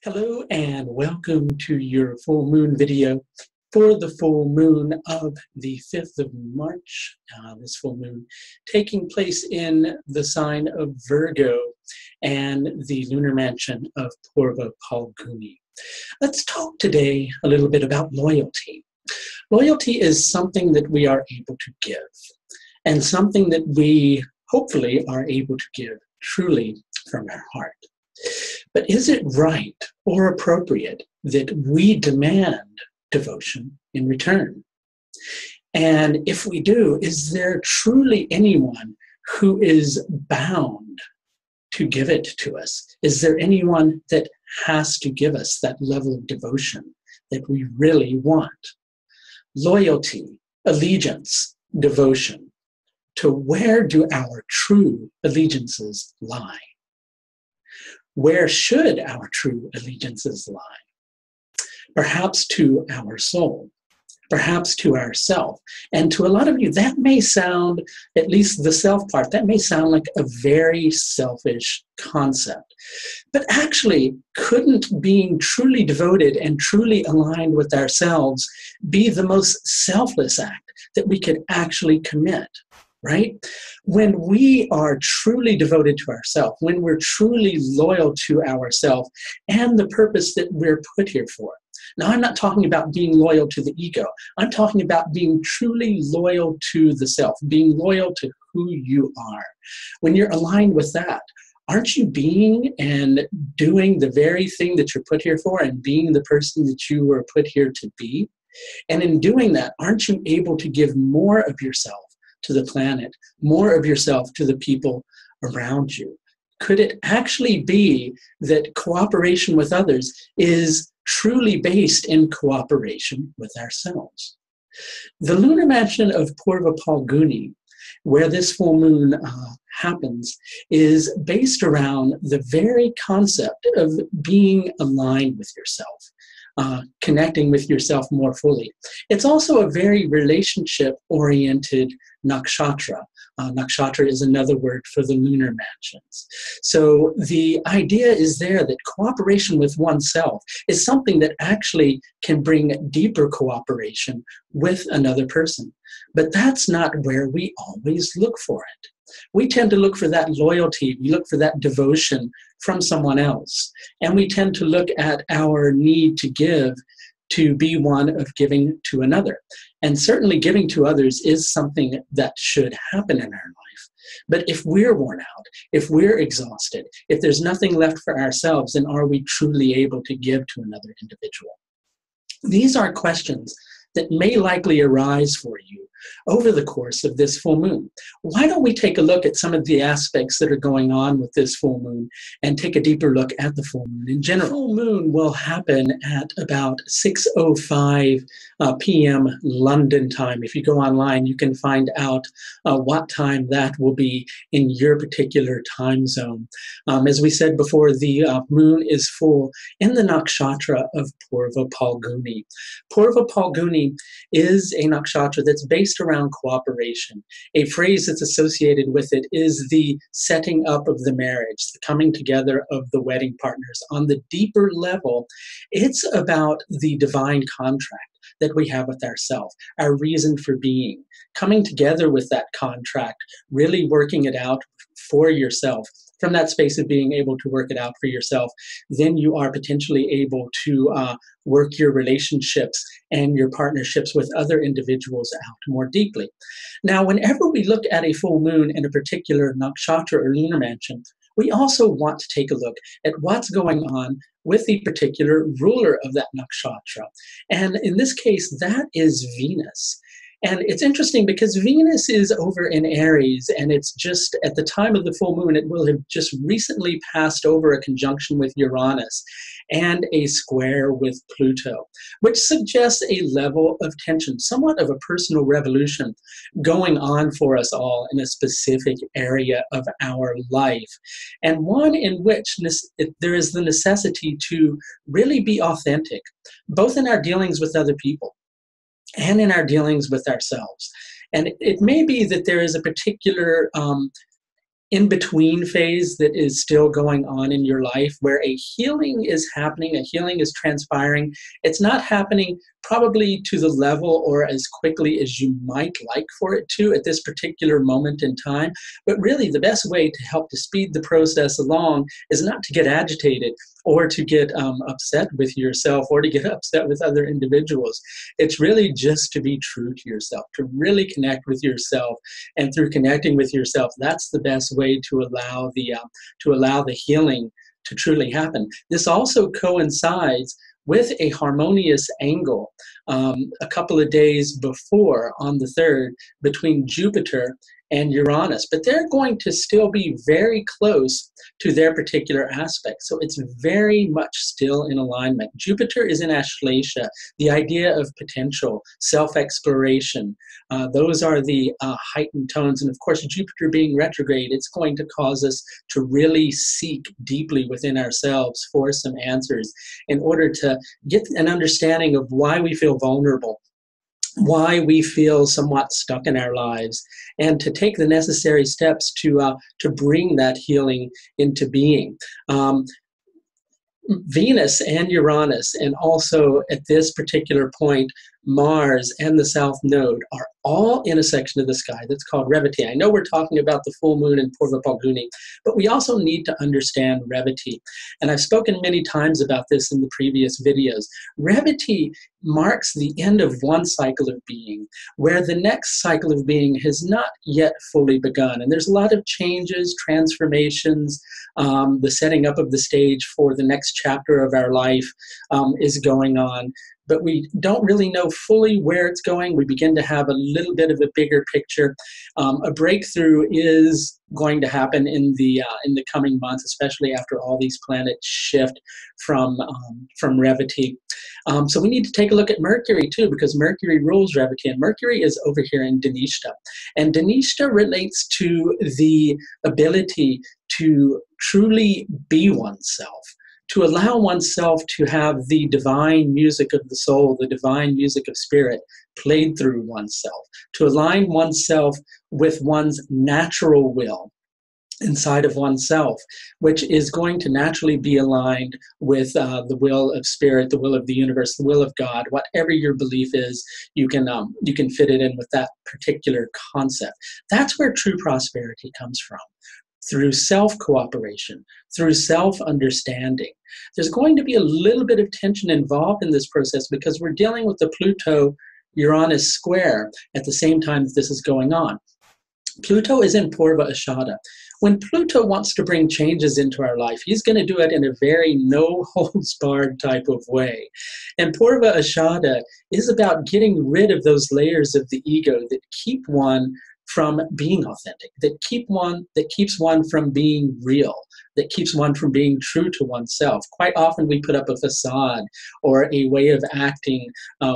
Hello and welcome to your full moon video for the full moon of the 5th of March. This full moon taking place in the sign of Virgo and the lunar mansion of Purva Phalguni. Let's talk today a little bit about loyalty. Loyalty is something that we are able to give and something that we hopefully are able to give truly from our heart. But is it right or appropriate that we demand devotion in return? And if we do, is there truly anyone who is bound to give it to us? Is there anyone that has to give us that level of devotion that we really want? Loyalty, allegiance, devotion. To where do our true allegiances lie? Where should our true allegiances lie? Perhaps to our soul, perhaps to ourself. And to a lot of you, that may sound, at least the self part, that may sound like a very selfish concept. But actually, couldn't being truly devoted and truly aligned with ourselves be the most selfless act that we could actually commit? Right? When we are truly devoted to ourselves, when we're truly loyal to ourselves and the purpose that we're put here for. Now, I'm not talking about being loyal to the ego. I'm talking about being truly loyal to the self, being loyal to who you are. When you're aligned with that, aren't you being and doing the very thing that you're put here for and being the person that you were put here to be? And in doing that, aren't you able to give more of yourself to the planet, more of yourself to the people around you? Could it actually be that cooperation with others is truly based in cooperation with ourselves? The lunar mansion of Purva Phalguni, where this full moon happens, is based around the very concept of being aligned with yourself. Connecting with yourself more fully. It's also a very relationship-oriented nakshatra. Nakshatra is another word for the lunar mansions. So the idea is there that cooperation with oneself is something that actually can bring deeper cooperation with another person. But that's not where we always look for it. We tend to look for that loyalty, we look for that devotion from someone else. And we tend to look at our need to give to be one of giving to another. And certainly giving to others is something that should happen in our life. But if we're worn out, if we're exhausted, if there's nothing left for ourselves, then are we truly able to give to another individual? These are questions that may likely arise for you over the course of this full moon. Why don't we take a look at some of the aspects that are going on with this full moon and take a deeper look at the full moon in general? The full moon will happen at about 6:05 p.m. London time. If you go online, you can find out what time that will be in your particular time zone. As we said before, the moon is full in the nakshatra of Purva Phalguni. Purva Phalguni is a nakshatra that's based around cooperation. A phrase that's associated with it is the setting up of the marriage, the coming together of the wedding partners. On the deeper level, it's about the divine contract that we have with ourselves, our reason for being, coming together with that contract, really working it out for yourself. From that space of being able to work it out for yourself, then you are potentially able to work your relationships and your partnerships with other individuals out more deeply. Now, whenever we look at a full moon in a particular nakshatra or lunar mansion, we also want to take a look at what's going on with the particular ruler of that nakshatra. And in this case, that is Venus. And it's interesting because Venus is over in Aries, and it's just at the time of the full moon, it will have just recently passed over a conjunction with Uranus and a square with Pluto, which suggests a level of tension, somewhat of a personal revolution going on for us all in a specific area of our life, and one in which there is the necessity to really be authentic, both in our dealings with other people and in our dealings with ourselves. And it may be that there is a particular in-between phase that is still going on in your life where a healing is happening, a healing is transpiring. It's not happening probably to the level or as quickly as you might like for it to at this particular moment in time. But really the best way to help to speed the process along is not to get agitated or to get upset with yourself or to get upset with other individuals. It's really just to be true to yourself, to really connect with yourself. And through connecting with yourself, that's the best way to allow the healing to truly happen. This also coincides with a harmonious angle a couple of days before, on the 3rd, between Jupiter and Uranus, but they're going to still be very close to their particular aspect. So it's very much still in alignment. Jupiter is in Ashadha, the idea of potential, self-exploration. Those are the heightened tones. And of course, Jupiter being retrograde, it's going to cause us to really seek deeply within ourselves for some answers in order to get an understanding of why we feel vulnerable, why we feel somewhat stuck in our lives, and to take the necessary steps to bring that healing into being. Venus and Uranus, and also at this particular point, Mars and the South Node are all in a section of the sky that's called Revati. I know we're talking about the full moon in Purva Phalguni, but we also need to understand Revati. And I've spoken many times about this in the previous videos. Revati marks the end of one cycle of being, where the next cycle of being has not yet fully begun. And there's a lot of changes, transformations, the setting up of the stage for the next chapter of our life is going on. But we don't really know fully where it's going. We begin to have a little bit of a bigger picture. A breakthrough is going to happen in the coming months, especially after all these planets shift from Revati. So we need to take a look at Mercury too, because Mercury rules Revati, and Mercury is over here in Dhanishta. And Dhanishta relates to the ability to truly be oneself, to allow oneself to have the divine music of the soul, the divine music of spirit played through oneself, to align oneself with one's natural will inside of oneself, which is going to naturally be aligned with the will of spirit, the will of the universe, the will of God. Whatever your belief is, you can fit it in with that particular concept. That's where true prosperity comes from. Through self-cooperation, through self-understanding. There's going to be a little bit of tension involved in this process because we're dealing with the Pluto-Uranus square at the same time that this is going on. Pluto is in Purva Ashadha. When Pluto wants to bring changes into our life, he's going to do it in a very no-holds-barred type of way. And Purva Ashadha is about getting rid of those layers of the ego that keep one from being authentic, that keeps one from being real, that keeps one from being true to oneself. Quite often we put up a facade or a way of acting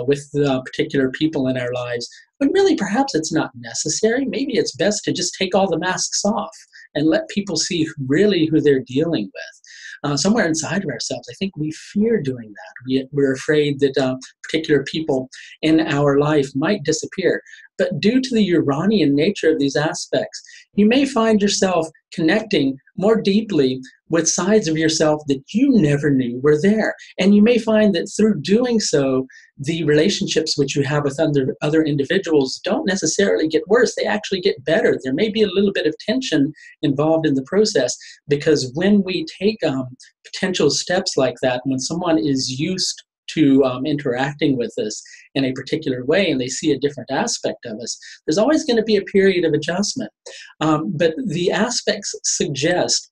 with the particular people in our lives, when really perhaps it's not necessary. Maybe it's best to just take all the masks off and let people see really who they're dealing with. Somewhere inside of ourselves, I think we fear doing that. We're afraid that particular people in our life might disappear. But due to the Uranian nature of these aspects, you may find yourself connecting more deeply with sides of yourself that you never knew were there. And you may find that through doing so, the relationships which you have with other individuals don't necessarily get worse. They actually get better. There may be a little bit of tension involved in the process, because when we take potential steps like that, when someone is used to interacting with us in a particular way and they see a different aspect of us, there's always going to be a period of adjustment. But the aspects suggest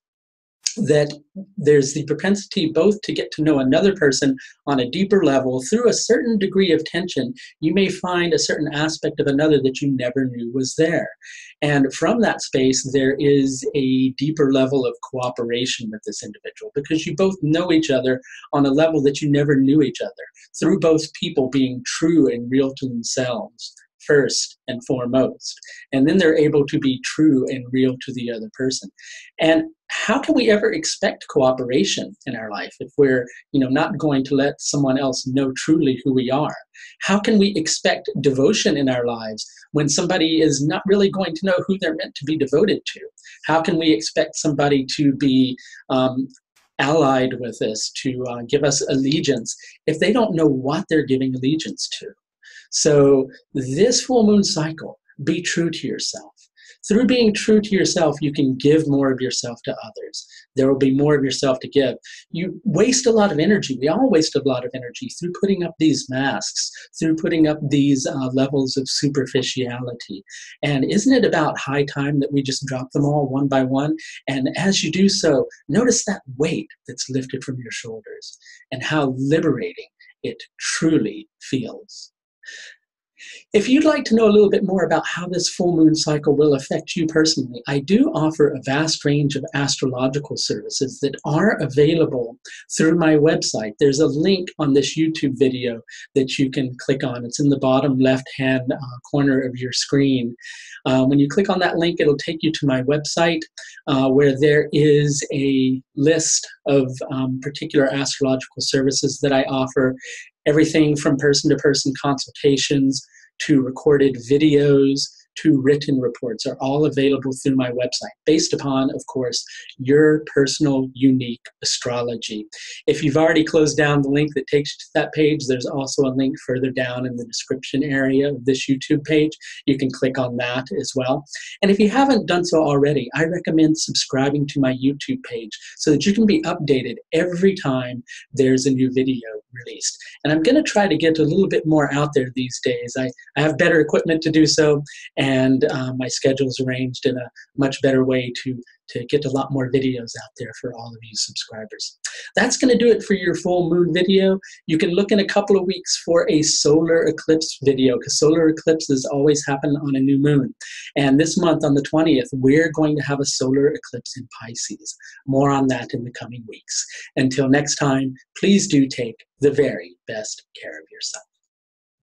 that there's the propensity both to get to know another person on a deeper level. Through a certain degree of tension, you may find a certain aspect of another that you never knew was there. And from that space, there is a deeper level of cooperation with this individual, because you both know each other on a level that you never knew each other, through both people being true and real to themselves first and foremost. And then they're able to be true and real to the other person. And how can we ever expect cooperation in our life if we're, not going to let someone else know truly who we are? How can we expect devotion in our lives when somebody is not really going to know who they're meant to be devoted to? How can we expect somebody to be allied with us, to give us allegiance, if they don't know what they're giving allegiance to? So this full moon cycle, be true to yourself. Through being true to yourself, you can give more of yourself to others. There will be more of yourself to give. You waste a lot of energy. We all waste a lot of energy through putting up these masks, through putting up these levels of superficiality. And isn't it about high time that we just drop them all one by one? And as you do so, notice that weight that's lifted from your shoulders and how liberating it truly feels. If you'd like to know a little bit more about how this full moon cycle will affect you personally, I do offer a vast range of astrological services that are available through my website. There's a link on this YouTube video that you can click on. It's in the bottom left-hand corner of your screen. When you click on that link, it'll take you to my website where there is a list of particular astrological services that I offer. Everything from person-to-person consultations to recorded videos to written reports are all available through my website, based upon, of course, your personal, unique astrology. If you've already closed down the link that takes you to that page, there's also a link further down in the description area of this YouTube page. You can click on that as well. And if you haven't done so already, I recommend subscribing to my YouTube page so that you can be updated every time there's a new video released. And I'm going to try to get a little bit more out there these days. I have better equipment to do so, and my schedule's arranged in a much better way to get a lot more videos out there for all of you subscribers. That's going to do it for your full moon video. You can look in a couple of weeks for a solar eclipse video, because solar eclipses always happen on a new moon. And this month on the 20th, we're going to have a solar eclipse in Pisces. More on that in the coming weeks. Until next time, please do take the very best care of yourself.